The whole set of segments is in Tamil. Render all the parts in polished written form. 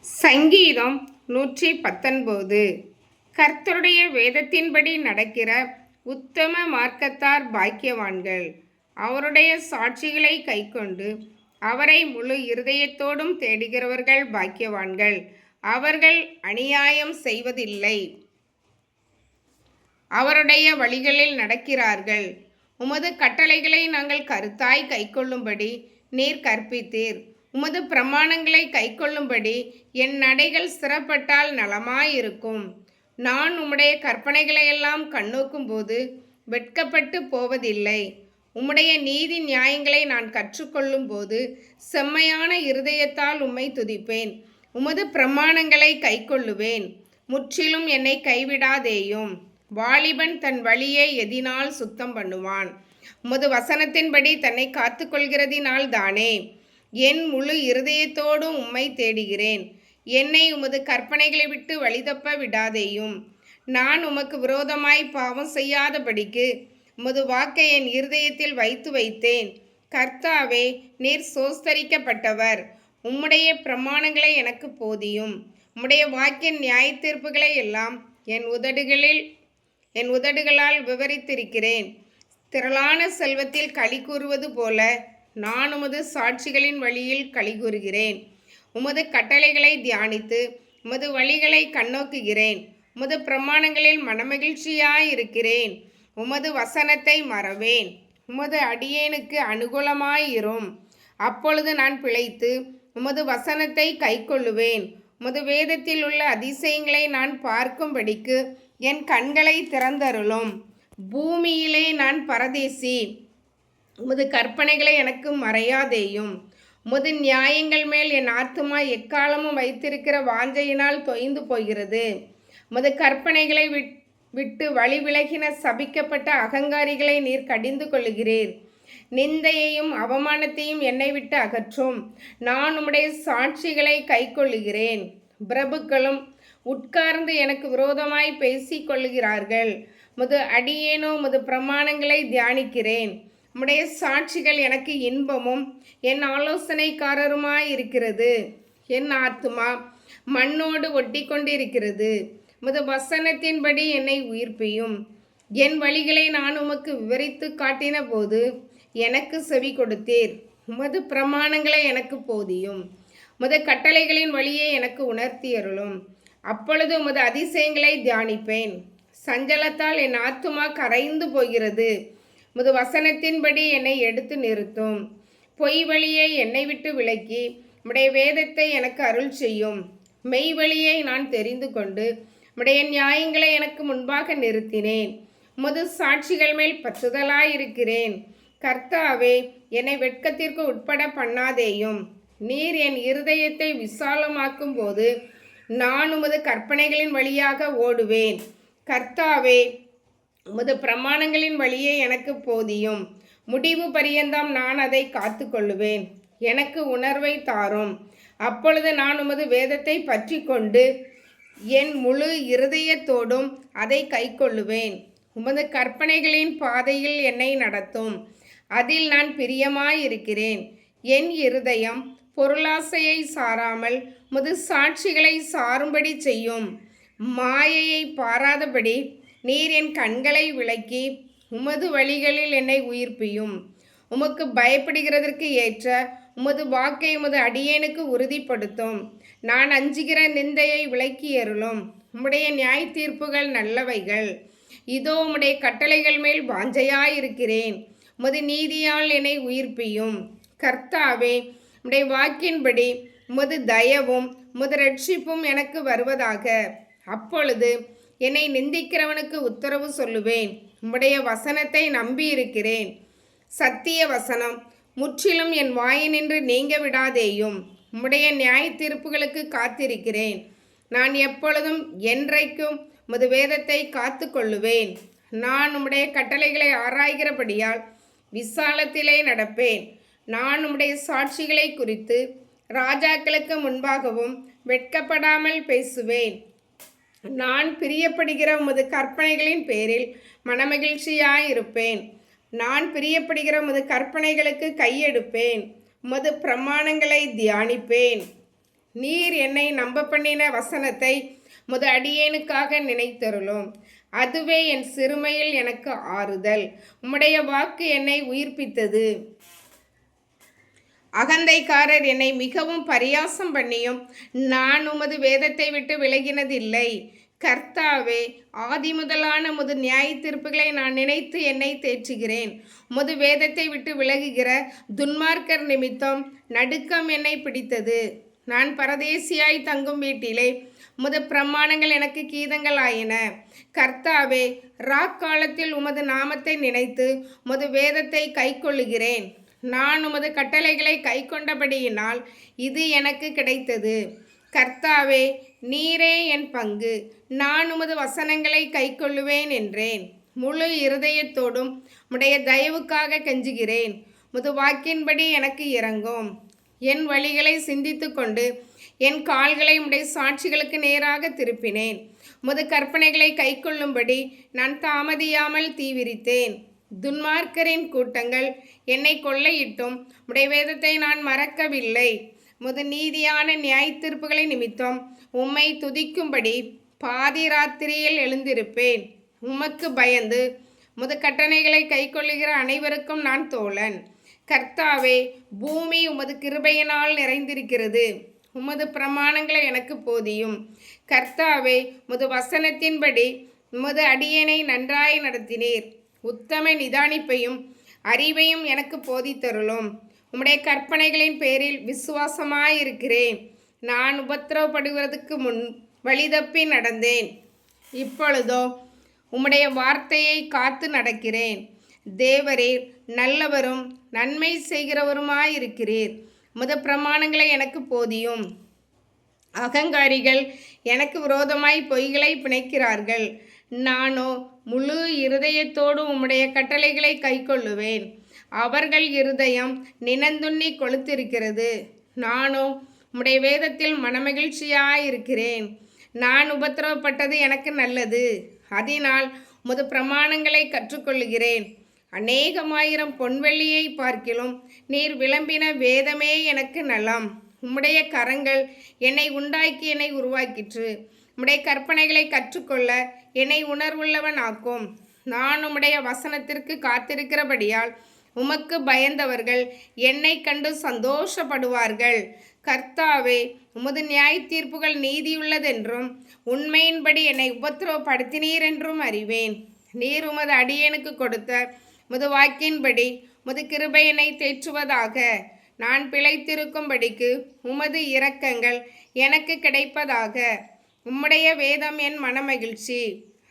சங்கீதம் 119. கர்த்தருடைய வேதத்தின்படி நடக்கிற உத்தம மார்க்கத்தார் பாக்கியவான்கள். அவருடைய சாட்சிகளை கைக்கொண்டு அவரை முழு இருதயத்தோடும் தேடுகிறவர்கள் பாக்கியவான்கள். அவர்கள் அநியாயம் செய்வதில்லை, அவருடைய வழிகளில் நடக்கிறார்கள். உமது கட்டளைகளை நாங்கள் கருத்தாய் கைக்கொள்ளும்படி நீர் கற்பித்தீர். உமது பிரமாணங்களை கைக்கொள்ளும்படி என் நடைகள் சிறப்பட்டால் நலமாயிருக்கும். நான் உம்முடைய கற்பனைகளையெல்லாம் கண்ணோக்கும் போது வெட்கப்பட்டு போவதில்லை. உம்முடைய நீதி நியாயங்களை நான் கற்றுக்கொள்ளும் போது செம்மையான இருதயத்தால் உம்மை துதிப்பேன். உமது பிரமாணங்களை கைக்கொள்ளுவேன். முற்றிலும் என்னை கைவிடாதேயும். வாலிபன் தன் வழியை எதினால் சுத்தம் பண்ணுவான்? உமது வசனத்தின்படி தன்னை காத்து கொள்கிறதினால் தானே. என் முழு இருதயத்தோடும் உம்மை தேடுகிறேன். என்னை உமது கற்பனைகளை விட்டு வழிதப்ப விடாதேயும். நான் உமக்கு விரோதமாய் பாவம் செய்யாதபடிக்கு உமது வாக்கை என் இருதயத்தில் வைத்தேன். கர்த்தாவே, நீர் சோஸ்தரிக்கப்பட்டவர். உம்முடைய பிரமாணங்களை எனக்கு போதியும். உம்முடைய வாக்கின் நியாய தீர்ப்புகளை எல்லாம் என் உதடுகளால் விவரித்திருக்கிறேன். திரளான செல்வத்தில் களி கூறுவது போல நான் உமது சாட்சிகளின் வழியில் களி கூறுகிறேன். உமது கட்டளைகளை தியானித்து உமது வழிகளை கண்ணோக்குகிறேன். உமது பிரமாணங்களில் மனமகிழ்ச்சியாயிருக்கிறேன். உமது வசனத்தை மறவேன். உமது அடியேனுக்கு அனுகூலமாயிரும். அப்பொழுது நான் பிழைத்து உமது வசனத்தை கைக்கொள்ளுவேன். உமது வேதத்தில் உள்ள அதிசயங்களை நான் பார்க்கும்படிக்கு என் கண்களை திறந்தருளும். பூமியிலே நான் பரதேசி. உமது கற்பனைகளை எனக்கு மறையாதேயும். உமது நியாயங்கள் மேல் என் ஆத்துமா எக்காலமும் வைத்திருக்கிற வாஞ்சையினால் தொய்ந்து போகிறது. உமது கற்பனைகளை விட்டு வழி விலகின சபிக்கப்பட்ட அகங்காரிகளை நீர் கடிந்து கொள்ளுகிறீர். நிந்தையையும் அவமானத்தையும் என்னை விட்டு அகற்றும். நான் உம்முடைய சாட்சிகளை கைக்கொள்ளுகிறேன். பிரபுக்களும் உட்கார்ந்து எனக்கு விரோதமாய் பேசிக் கொள்ளுகிறார்கள். உமது அடியேனோ உமது பிரமாணங்களை தியானிக்கிறேன். உம்முடைய சாட்சிகள் எனக்கு இன்பமும் என் ஆலோசனைக்காரருமாயிருக்கிறது. என் ஆத்துமா மண்ணோடு ஒட்டி கொண்டிருக்கிறது. உமது வசனத்தின்படி என்னை உயிர்ப்பியும். என் வழிகளை நான் உமக்கு விவரித்து காட்டின போது எனக்கு செவி கொடுத்தீர். உமது பிரமாணங்களை எனக்கு போதியும். உமது கட்டளைகளின் வழியை எனக்கு உணர்த்தியருளும். அப்பொழுது உமது அதிசயங்களை தியானிப்பேன். சஞ்சலத்தால் என் ஆத்துமா கரைந்து போகிறது. உமது வசனத்தின்படி என்னை எடுத்து நிறுத்தும். பொய் வழியை என்னை விட்டு விலக்கி உம்முடைய வேதத்தை எனக்கு அருள் செய்யும். மெய் வழியை நான் தெரிந்து கொண்டு உம்முடைய நியாயங்களை எனக்கு முன்பாக நிறுத்தினேன். உமது சாட்சிகள் மேல் பற்றுதலாயிருக்கிறேன். கர்த்தாவே, என்னை வெட்கத்திற்கு உட்பட பண்ணாதேயும். நீர் என் இருதயத்தை விசாலமாக்கும் போது நான் உமது கற்பனைகளின் வழியாக ஓடுவேன். கர்த்தாவே, உமது பிரமாணங்களின் வழியே எனக்கு போதியும். முடிவு பரியந்தம் நான் அதை காத்து கொள்ளுவேன். எனக்கு உணர்வை தாரும். அப்பொழுது நான் உமது வேதத்தை பற்றி கொண்டு என் முழு இருதயத்தோடும் அதை கைக்கொள்ளுவேன். உமது கற்பனைகளின் பாதையில் என்னை நடத்தும். அதில் நான் பிரியமாயிருக்கிறேன். என் இருதயம் பொருளாசையை சாராமல் உமது சாட்சிகளை சாரும்படி செய்யும். மாயையை பாராதபடி நீர் என் கண்களை விலக்கி உமது வழிகளில் என்னை உயிர்ப்பியும். உமக்கு பயப்படுகிறதற்கு ஏற்ற உமது வாக்கை உமது அடியேனுக்கு உறுதிப்படுத்தும். நான் அஞ்சுகிற நிந்தையை விலக்கி அருளும். உம்முடைய நியாய தீர்ப்புகள் நல்லவைகள். இதோ உம்முடைய கட்டளைகள் மேல் வாஞ்சையாயிருக்கிறேன். உமது நீதியால் என்னை உயிர்ப்பியும். கர்த்தாவே, உம்முடைய வாக்கின்படி உமது தயவும் உமது ரட்சிப்பும் எனக்கு வருவதாக. அப்பொழுது என்னை நிந்திக்கிறவனுக்கு உத்தரவு சொல்லுவேன். உம்முடைய வசனத்தை நம்பியிருக்கிறேன். சத்திய வசனம் முற்றிலும் என் வாயினின்று நீங்க விடாதேயும். உம்முடைய நியாய தீர்ப்புகளுக்கு காத்திருக்கிறேன். நான் எப்பொழுதும் என்றைக்கும் உமது வேதத்தை காத்து கொள்ளுவேன். நான் உம்முடைய கட்டளைகளை ஆராய்கிறபடியால் விசாலத்திலே நடப்பேன். நான் உம்முடைய சாட்சிகளை குறித்து ராஜாக்களுக்கு முன்பாகவும் வெட்கப்படாமல் பேசுவேன். நான் பிரியப்படுகிற உமது கற்பனைகளின் பேரில் மனமகிழ்ச்சியாயிருப்பேன். நான் பிரியப்படுகிற உமது கற்பனைகளுக்கு கையெடுப்பேன். உமது பிரமாணங்களை தியானிப்பேன். நீர் என்னை நம்ப பண்ணின வசனத்தை முது அடியேனுக்காக நினைத்தருளும். அதுவே என் சிறுமையில் எனக்கு ஆறுதல். உம்முடைய வாக்கு என்னை உயிர்ப்பித்தது. அகந்தைக்காரர் என்னை மிகவும் பரியாசம் பண்ணியும் நான் உமது வேதத்தை விட்டு விலகினதில்லை. கர்த்தாவே, ஆதி முதலான முது நியாய தீர்ப்புகளை நான் நினைத்து என்னை தேற்றுகிறேன். முது வேதத்தை விட்டு விலகுகிற துன்மார்க்கர் நிமித்தம் நடுக்கம் என்னை பிடித்தது. நான் பரதேசியாய் தங்கும் வீட்டிலே முது பிரமாணங்கள் எனக்கு கீதங்கள் ஆயின. கர்த்தாவே, ராக்காலத்தில் உமது நாமத்தை நினைத்து முது வேதத்தை கைக்கொள்ளுகிறேன். நான் உமது கட்டளைகளை கை கொண்டபடியினால் இது எனக்கு கிடைத்தது. கர்த்தாவே, நீரே என் பங்கு, நான் உமது வசனங்களை கைக்கொள்ளுவேன் என்றேன். முழு இருதயத்தோடும் உடைய தயவுக்காக கெஞ்சுகிறேன். முது வாக்கின்படி எனக்கு இறங்கும். என் வழிகளை சிந்தித்து கொண்டு என் கால்களை உடைய சாட்சிகளுக்கு நேராக திருப்பினேன். முது கற்பனைகளை கைக்கொள்ளும்படி நான் தாமதியாமல் தீவிரித்தேன். துன்மார்க்கரின் கூட்டங்கள் என்னை கொள்ளையிட்டும் உடைய வேதத்தை நான் மறக்கவில்லை. முது நீதியான நியாய தீர்ப்புகளை நிமித்தம் உம்மை துதிக்கும்படி பாதி ராத்திரியில் எழுந்திருப்பேன். உமக்கு பயந்து முது கட்டளைகளை கைக்கொள்ளுகிற அனைவருக்கும் நான் தோழன். கர்த்தாவே, பூமி உமது கிருபையினால் நிறைந்திருக்கிறது. உமது பிரமாணங்களை எனக்கு போதியும். கர்த்தாவே, முது வசனத்தின்படி உமது அடியேனை நன்றாய் நடத்தினீர். உத்தம நிதானிப்பையும் அறிவையும் எனக்கு போதித்தருளும். உம்முடைய கற்பனைகளின் பேரில் விசுவாசமாயிருக்கிறேன். நான் உபத்திரவப்படுவதற்கு முன் வழிதப்பி நடந்தேன். இப்பொழுதோ உம்முடைய வார்த்தையை காத்து நடக்கிறேன். தேவரீர் நல்லவரும் நன்மை செய்கிறவருமாயிருக்கிறீர். உமது பிரமாணங்களை எனக்கு போதியும். அகங்காரிகள் எனக்கு விரோதமாய் பொய்களை பிணைக்கிறார்கள். நானோ முழு இருதயத்தோடு உம்முடைய கட்டளைகளை கைக்கொள்ளுவேன். அவர்கள் இருதயம் நினந்துண்ணி கொளுத்திருக்கிறது. நானோ உம்முடைய வேதத்தில் மனமகிழ்ச்சியாயிருக்கிறேன். நான் உபத்திரவப்பட்டது எனக்கு நல்லது. அதனால் உமது பிரமாணங்களை கற்றுக்கொள்ளுகிறேன். அநேகமாயிரம் பொன்வெள்ளியை பார்க்கிலும் நீர் விளம்பின வேதமே எனக்கு நலம். உம்முடைய கரங்கள் என்னை உண்டாக்கி என்னை உருவாக்கிற்று. உம்முடைய கற்பனைகளை கற்றுக்கொள்ள என்னை உணர்வுள்ளவன் ஆக்கும். நான் உம்முடைய வசனத்திற்கு காத்திருக்கிறபடியால் உமக்கு பயந்தவர்கள் என்னை கண்டு சந்தோஷப்படுவார்கள். கர்த்தாவே, உமது நியாய தீர்ப்புகள் நீதியுள்ளதென்றும் உண்மையின்படி என்னை உபத்திரவப்படுத்தினீர் என்றும் அறிவேன். நீர் உமது அடியேனுக்கு கொடுத்த முது வாக்கின்படி முது கிருபை என்னை தேற்றுவதாக. நான் பிழைத்திருக்கும்படிக்கு உமது இரக்கங்கள் எனக்கு கிடைப்பதாக. உம்முடைய வேதம் என் மனமகிழ்ச்சி.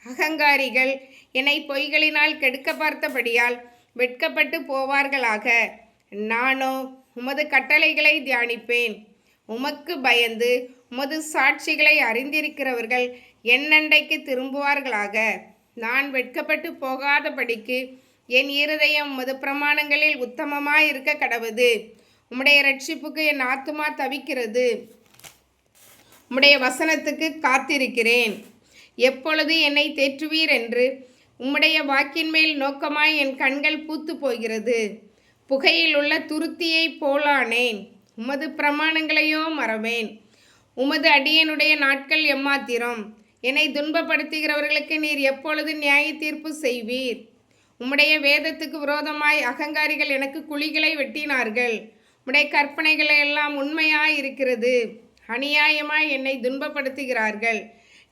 அகங்காரிகள் என்னை பொய்களினால் கெடுக்க பார்த்தபடியால் வெட்கப்பட்டு போவார்களாக. நானோ உமது கட்டளைகளை தியானிப்பேன். உமக்கு பயந்து உமது சாட்சிகளை அறிந்திருக்கிறவர்கள் என்னண்டைக்கு திரும்புவார்களாக. நான் வெட்கப்பட்டு போகாதபடிக்கு என் இருதயம் உமது பிரமாணங்களில் உத்தமமாயிருக்க கடவுது. உம்முடைய இரட்சிப்புக்கு என் ஆத்துமா தவிக்கிறது. உம்முடைய வசனத்துக்கு காத்திருக்கிறேன். எப்பொழுது என்னை தேற்றுவீர் என்று உம்முடைய வாக்கின் மேல் நோக்கமாய் என் கண்கள் பூத்து போகிறது. புகையில் உள்ள துருத்தியை போலானேன். உமது பிரமாணங்களையோ மறவேன். உமது அடியனுடைய நாட்கள் எம்மாத்திரம். என்னை துன்பப்படுத்துகிறவர்களுக்கு நீர் எப்பொழுது நியாய தீர்ப்பு செய்வீர்? உம்முடைய வேதத்துக்கு விரோதமாய் அகங்காரிகள் எனக்கு குழிகளை வெட்டினார்கள். உம்முடைய கற்பனைகளை எல்லாம் உண்மையாய் இருக்கிறது. அநியாயமாய் என்னை துன்பப்படுத்துகிறார்கள்.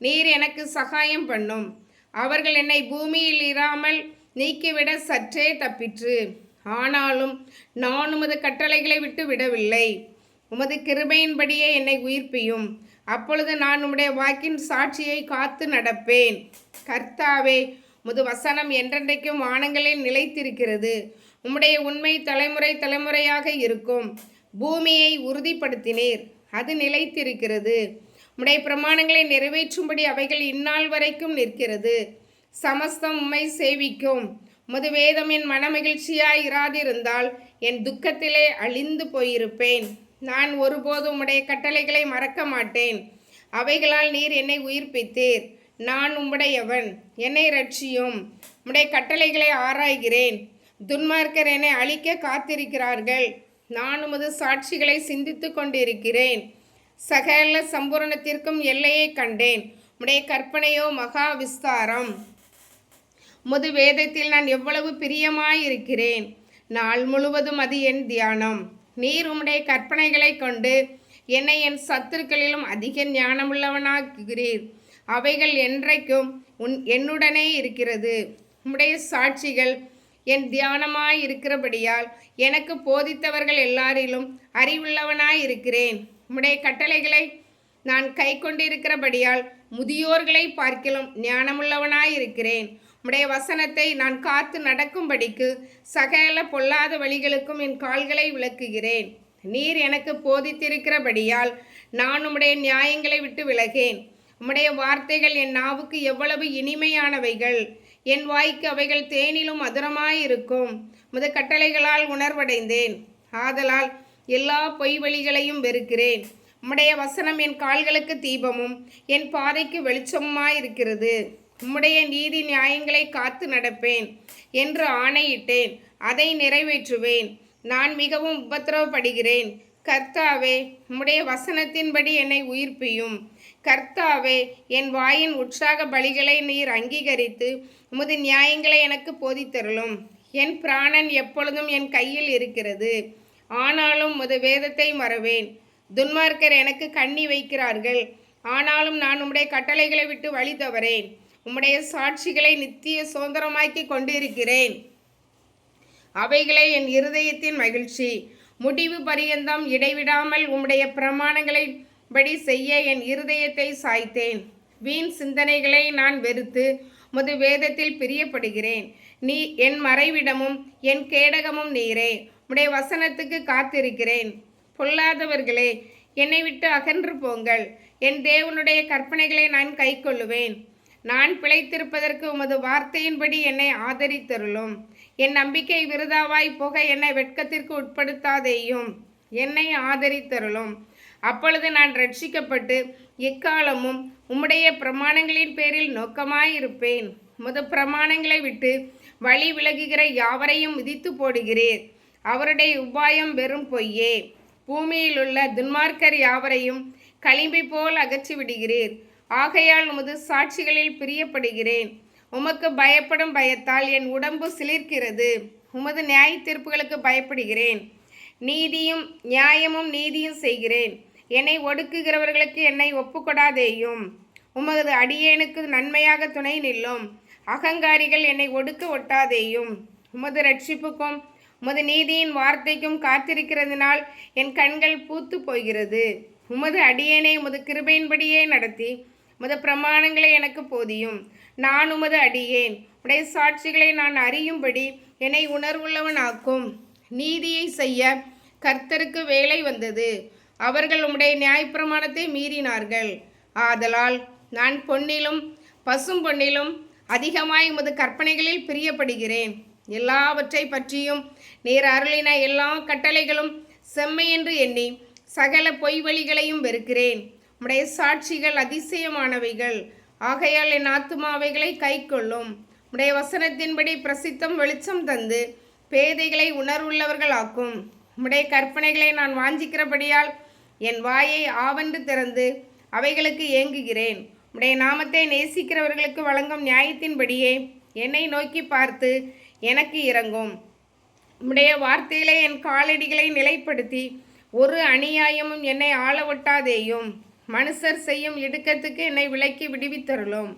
நீர் எனக்கு சகாயம் பண்ணும். அவர்கள் என்னை பூமியில் இராமல் நீக்கிவிட சற்றே தப்பிற்று. ஆனாலும் நான் உமது கட்டளைகளை விட்டு விடவில்லை. உமது கிருபையின்படியே என்னை உயிர்ப்பியும். அப்பொழுது நான் உம்முடைய வாக்கின் சாட்சியை காத்து நடப்பேன். கர்த்தாவே, உமது வசனம் என்றென்றைக்கும் வானங்களில் நிலைத்திருக்கிறது. உம்முடைய உண்மை தலைமுறை தலைமுறையாக இருக்கும். பூமியை உறுதிப்படுத்தினீர், அது நிலைத்திருக்கிறது. உம்முடைய பிரமாணங்களை நிறைவேற்றும்படி அவைகள் இந்நாள் வரைக்கும் நிற்கிறது. சமஸ்தம் உம்மை சேவிக்கும். உமது வேதம் என் மனமகிழ்ச்சியாய் இராதிருந்தால் என் துக்கத்திலே அழிந்து போயிருப்பேன். நான் ஒருபோதும் உம்முடைய கட்டளைகளை மறக்க மாட்டேன். அவைகளால் நீர் என்னை உயிர்ப்பித்தீர். நான் உம்முடையவன், என்னை ரட்சியும். உம்முடைய கட்டளைகளை ஆராய்கிறேன். துன்மார்க்கர் என்னை அழிக்க காத்திருக்கிறார்கள். நான் உமது சாட்சிகளை சிந்தித்து கொண்டிருக்கிறேன். சகல சம்பூரணத்திற்கும் எல்லையை கண்டேன். உம்முடைய கற்பனையோ மகா விஸ்தாரம். உமது வேதத்தில் நான் எவ்வளவு பிரியமாயிருக்கிறேன். நாள் முழுவதும் அது என் தியானம். நீர் உம்முடைய கற்பனைகளை கொண்டு என்னை என் சத்துருக்களிலும் அதிக ஞானமுள்ளவனாக்குகிறீர். அவைகள் என்றைக்கும் என்னுடனே இருக்கிறது. உம்முடைய சாட்சிகள் என் தியானமாயிருக்கிறபடியால் எனக்கு போதித்தவர்கள் எல்லாரிலும் அறிவுள்ளவனாயிருக்கிறேன். உம்முடைய கட்டளைகளை நான் கை கொண்டிருக்கிறபடியால் முதியோர்களை பார்க்கிலும் ஞானமுள்ளவனாயிருக்கிறேன். உம்முடைய வசனத்தை நான் காத்து நடக்கும்படிக்கு சகல பொல்லாத வழிகளுக்கும் என் கால்களை விளக்குகிறேன். நீர் எனக்கு போதித்திருக்கிறபடியால் நான் உம்முடைய நியாயங்களை விட்டு விலகேன். உம்முடைய வார்த்தைகள் என் நாவுக்கு எவ்வளவு இனிமையானவைகள். என் வாய்க்கு அவைகள் தேனிலும் மதுரமாயிருக்கும். உமது கட்டளைகளால் உணர்வடைந்தேன். ஆதலால் எல்லா பொய் வழிகளையும் வெறுக்கிறேன். உம்முடைய வசனம் என் கால்களுக்கு தீபமும் என் பாதைக்கு வெளிச்சமுமாயிருக்கிறது. உம்முடைய நீதி நியாயங்களை காத்து நடப்பேன் என்று ஆணையிட்டேன். அதை நிறைவேற்றுவேன். நான் மிகவும் உபத்திரவப்படுகிறேன். கர்த்தாவே, உம்முடைய வசனத்தின்படி என்னை உயிர்ப்பியும். கர்த்தாவே, என் வாயின் உற்சாக பலிகளை நீர் அங்கீகரித்து உமது நியாயங்களை எனக்கு போதித்தருளும். என் பிராணன் எப்பொழுதும் என் கையில் இருக்கிறது. ஆனாலும் உமது வேதத்தை மறவேன். துன்மார்க்கர் எனக்கு கண்ணி வைக்கிறார்கள். ஆனாலும் நான் உம்முடைய கட்டளைகளை விட்டு வழி தவறேன். உம்முடைய சாட்சிகளை நித்திய சுதந்திரமாக்கி கொண்டிருக்கிறேன். அவைகளே என் இருதயத்தின் மகிழ்ச்சி. முடிவு பரியந்தம் இடைவிடாமல் உம்முடைய பிரமாணங்களை படி செய்ய என் இருதயத்தை சாய்த்தேன். வீண் சிந்தனைகளை நான் வெறுத்து உமது வேதத்தில் பிரியப்படுகிறேன். நீ என் மறைவிடமும் என் கேடகமும் நீரே. உம்முடைய வசனத்துக்கு காத்திருக்கிறேன். பொல்லாதவர்களே, என்னை விட்டு அகன்று போங்கள். என் தேவனுடைய கற்பனைகளை நான் கைக்கொள்ளுவேன். நான் பிழைத்திருப்பதற்கு உமது வார்த்தையின்படி என்னை ஆதரித்தருளும். என் நம்பிக்கை விருதாவாய் போக என்னை வெட்கத்திற்கு உட்படுத்தாதேயும். என்னை ஆதரித்தருளும். அப்பொழுது நான் ரட்சிக்கப்பட்டு எக்காலமும் உம்முடைய பிரமாணங்களின் பேரில் நோக்கமாயிருப்பேன். உமது பிரமாணங்களை விட்டு வழி விலகுகிற யாவரையும் மிதித்து போடுகிறீர். அவருடைய உபாயம் வெறும் பொய்யே. பூமியில் உள்ள துன்மார்க்கர் யாவரையும் களிம்பை போல் அகற்றி விடுகிறீர். ஆகையால் உமது சாட்சிகளில் பிரியப்படுகிறேன். உமக்கு பயப்படும் பயத்தால் என் உடம்பு சிலிர்க்கிறது. உமது நியாய தீர்ப்புகளுக்கு பயப்படுகிறேன். நீதியும் நியாயமும் நீதியும் செய்கிறேன். என்னை ஒடுக்குகிறவர்களுக்கு என்னை ஒப்புக்கொடாதேயும். உமது அடியேனுக்கு நன்மையாக துணை நில்லும். அகங்காரிகள் என்னை ஒடுக்க ஒட்டாதேயும். உமது ரட்சிப்புக்கும் உமது நீதியின் வார்த்தைக்கும் காத்திருக்கிறதுனால் என் கண்கள் பூத்து போகிறது. உமது அடியேனை உமது கிருபையின்படியே நடத்தி உமது பிரமாணங்களை எனக்கு போதியும். நான் உமது அடியேன். உடைய சாட்சிகளை நான் அறியும்படி என்னை உணர்வுள்ளவனாக்கும். நீதியை செய்ய கர்த்தருக்கு வேலை வந்தது. அவர்கள் உம்முடைய நியாயப்பிரமாணத்தை மீறினார்கள். ஆதலால் நான் பொன்னிலும் பசும் பொன்னிலும் அதிகமாய் உமது கற்பனைகளில் பிரியப்படுகிறேன். எல்லாவற்றை பற்றியும் நீர் அருளின எல்லா கட்டளைகளும் செம்மையென்று எண்ணி சகல பொய் வழிகளையும் வெறுக்கிறேன். உம்முடைய சாட்சிகள் அதிசயமானவைகள். ஆகையால் என் ஆத்துமாவைகளை கை கொள்ளும். உம்முடைய வசனத்தின்படி பிரசித்தம் வெளிச்சம் தந்து பேதைகளை உணர்வுள்ளவர்கள் ஆக்கும். உம்முடைய கற்பனைகளை நான் வாஞ்சிக்கிறபடியால் என் வாயை ஆவென்று திறந்து அவைகளுக்கு ஏங்குகிறேன். உம்முடைய நாமத்தை நேசிக்கிறவர்களுக்கு வழங்கும் நியாயத்தின்படியே என்னை நோக்கி பார்த்து எனக்கு இரங்கும். உம்முடைய வார்த்தையிலே என் காலடிகளை நிலைப்படுத்தி ஒரு அநியாயமும் என்னை ஆள ஒட்டாதேயும். மனுஷர் செய்யும் இடுக்கத்துக்கு என்னை விலக்கி விடுவித்தருளும்.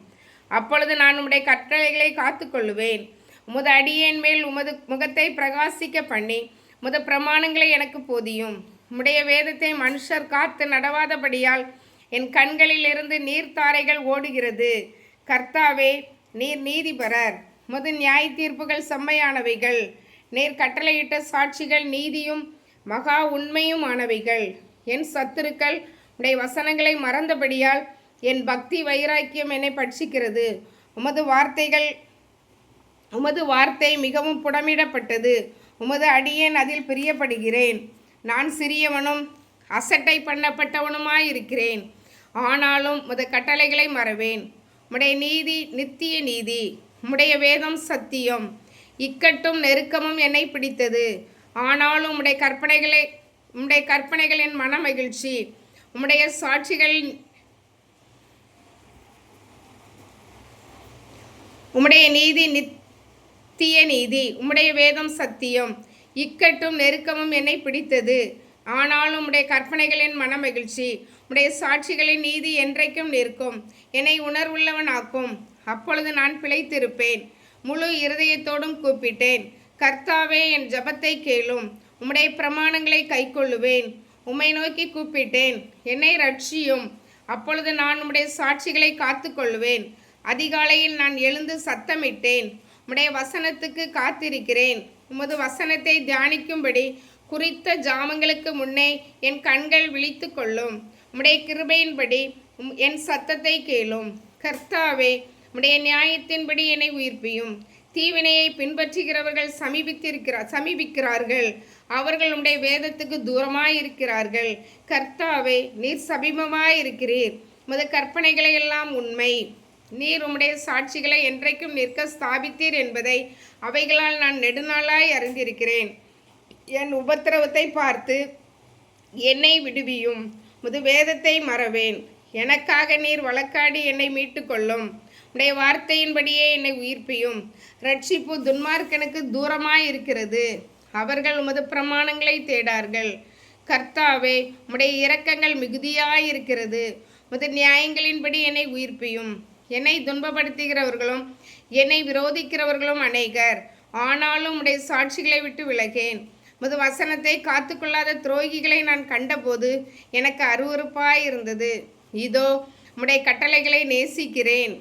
அப்பொழுது நான் உம்முடைய கட்டளைகளை காத்து கொள்ளுவேன். உமது அடியேன் மேல் உமது முகத்தை பிரகாசிக்க பண்ணி உமது பிரமாணங்களை எனக்கு போதியும். உம்முடைய வேதத்தை மனுஷர் காத்து நடவாதபடியால் என் கண்களில் இருந்து நீர்த்தாரைகள் ஓடுகிறது. கர்த்தாவே, நீர் நீதிபரர். உமது நியாய தீர்ப்புகள் செம்மையானவைகள். நீர் கட்டளையிட்ட சாட்சிகள் நீதியும் மகா உண்மையும் ஆனவைகள். என் சத்துருக்கள் உடைய வசனங்களை மறந்தபடியால் என் பக்தி வைராக்கியம் என்னை பட்சிக்கிறது. உமது வார்த்தை மிகவும் புடமிடப்பட்டது. உமது அடியேன் அதில் பிரியப்படுகிறேன். நான் சிறியவனும் அசட்டை பண்ணப்பட்டவனுமாயிருக்கிறேன். ஆனாலும் உமது கட்டளைகளை மறவேன். உம்முடைய நீதி நித்திய நீதி. உம்முடைய வேதம் சத்தியம். இக்கட்டும் நெருக்கமும் என்னை பிடித்தது. ஆனாலும் உம்முடைய கற்பனைகளின் மன மகிழ்ச்சி. உம்முடைய சாட்சிகள் உம்முடைய நீதி நித்திய நீதி. உம்முடைய வேதம் சத்தியம். இக்கட்டும் நெருக்கமும் என்னை பிடித்தது. ஆனாலும் உம்முடைய கற்பனைகளின் மன மகிழ்ச்சி. உம்முடைய சாட்சிகளின் நீதி என்றைக்கும் நிற்கும். என்னை உணர்வுள்ளவன் ஆக்கும். அப்பொழுது நான் பிழைத்திருப்பேன். முழு இருதயத்தோடும் கூப்பிட்டேன். கர்த்தாவே, என் ஜபத்தை கேளும். உம்முடைய பிரமாணங்களை கைக்கொள்ளுவேன். உம்மை நோக்கி கூப்பிட்டேன். என்னை ரட்சியும். அப்பொழுது நான் உம்முடைய சாட்சிகளை காத்து கொள்ளுவேன். அதிகாலையில் நான் எழுந்து சத்தமிட்டேன். உம்முடைய வசனத்துக்கு காத்திருக்கிறேன். உமது வசனத்தை தியானிக்கும்படி குறித்த ஜாமங்களுக்கு முன்னே என் கண்கள் விழித்து கொள்ளும். உம்முடைய கிருபையின்படி என் சத்தத்தை கேளும். கர்த்தாவே, உம்முடைய நியாயத்தின்படி என்னை உயிர்ப்பியும். தீவினையை பின்பற்றுகிறவர்கள் சமீபிக்கிறார்கள். அவர்கள் உம்முடைய வேதத்துக்கு தூரமாயிருக்கிறார்கள். கர்த்தாவே, நீர் சமீபமாயிருக்கிறீர். உமது கற்பனைகளை எல்லாம் உண்மை. நீர் உம்முடைய சாட்சிகளை என்றைக்கும் நிற்க ஸ்தாபித்தீர் என்பதை அவைகளால் நான் நெடுநாளாய் அறிந்திருக்கிறேன். என் உபத்திரவத்தை பார்த்து என்னை விடுவியும். உமது வேதத்தை மறவேன். எனக்காக நீர் வழக்காடி என்னை மீட்டு கொள்ளும். உடைய வார்த்தையின்படியே என்னை உயிர்ப்பியும். ரட்சிப்பு துன்மார்க்கனுக்கு தூரமாயிருக்கிறது. அவர்கள் உமது பிரமாணங்களை தேடார்கள். கர்த்தாவே, உம்முடைய இரக்கங்கள் மிகுதியாயிருக்கிறது. உமது நியாயங்களின்படி என்னை உயிர்ப்பியும். என்னை துன்பப்படுத்துகிறவர்களும் என்னை விரோதிக்கிறவர்களும் அநேகர். ஆனாலும் உடைய சாட்சிகளை விட்டு விலகேன். உமது வசனத்தை காத்துக்கொள்ளாத துரோகிகளை நான் கண்டபோது எனக்கு அருவருப்பாயிருந்தது. இதோ, உம்முடைய கட்டளைகளை நேசிக்கிறேன்.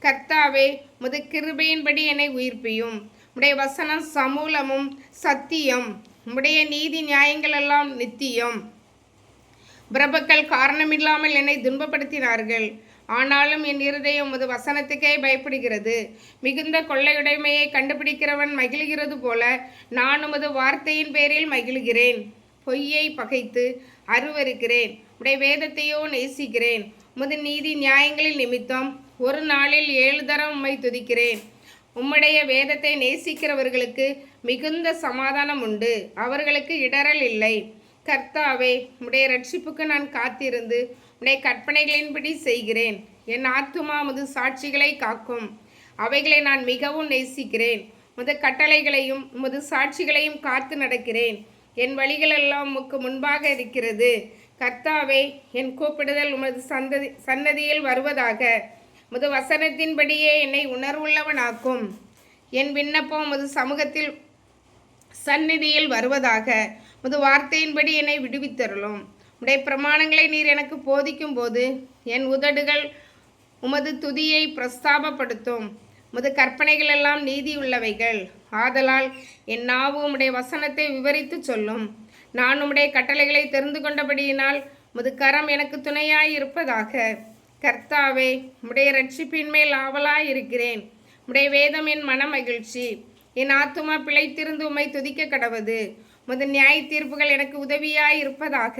கர்த்தாவே, உமது கிருபையின்படி என்னை உயிர்ப்பியும். உம்முடைய வசனம் சமூலமும் சத்தியம். உம்முடைய நீதி நியாயங்கள் எல்லாம் நித்தியம். பிரபுக்கள் காரணமில்லாமல் என்னை துன்பப்படுத்தினார்கள். ஆனாலும் என் இருதயம் உமது வசனத்துக்கே பயப்படுகிறது. மிகுந்த கொள்ளையுடைமையை கண்டுபிடிக்கிறவன் மகிழ்கிறது போல நான் உமது வார்த்தையின் பேரில் மகிழ்கிறேன். பொய்யை பகைத்து அருவருக்கிறேன். உடைய வேதத்தையோ நேசிக்கிறேன். உமது நீதி நியாயங்களில் நிமித்தம் ஒரு நாளில் 7 தரம் உம்மை துதிக்கிறேன். உம்முடைய வேதத்தை நேசிக்கிறவர்களுக்கு மிகுந்த சமாதானம் உண்டு. அவர்களுக்கு இடரல் இல்லை. கர்த்தாவே, உம்முடைய ரட்சிப்புக்கு நான் காத்திருந்து உம்முடைய கற்பனைகளின்படி செய்கிறேன். என் ஆத்துமா உமது சாட்சிகளை காக்கும். அவைகளை நான் மிகவும் நேசிக்கிறேன். உமது கட்டளைகளையும் உமது சாட்சிகளையும் காத்து நடக்கிறேன். என் வழிகளெல்லாம் உமக்கு முன்பாக இருக்கிறது. கர்த்தாவே, என் கூப்பிடுதல் உமது சன்னதியில் வருவதாக. உமது வசனத்தின்படியே என்னை உணர்வுள்ளவனாக்கும். என் விண்ணப்பம் உமது சமூகத்தில் சந்நிதியில் வருவதாக. உமது வார்த்தையின்படி என்னை விடுவித்தருளும். உடைய பிரமாணங்களை நீர் எனக்கு போதிக்கும் போது என் உதடுகள் உமது துதியை பிரஸ்தாபப்படுத்தும். உமது கற்பனைகள் எல்லாம் நீதியுள்ளவைகள். ஆதலால் என் நாவு உம்முடைய வசனத்தை விவரித்து சொல்லும். நான் உம்முடைய கட்டளைகளை தெரிந்து கொண்டபடியினால் உமது கரம் எனக்கு துணையாயிருப்பதாக. கர்த்தாவே, உம்முடைய ரட்சிப்பின் மேல் ஆவலாயிருக்கிறேன். உம்முடைய வேதம் என் மன மகிழ்ச்சி. என் ஆத்துமா பிழைத்திருந்து உம்மை துதிக்க கடவது. உமது நியாய தீர்ப்புகள் எனக்கு உதவியாயிருப்பதாக.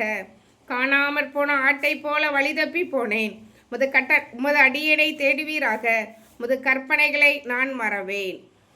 காணாமற் போன ஆட்டை போல வழி தப்பி போனேன். உமது அடியனை தேடுவீராக. உமது கற்பனைகளை நான் மறவேன்.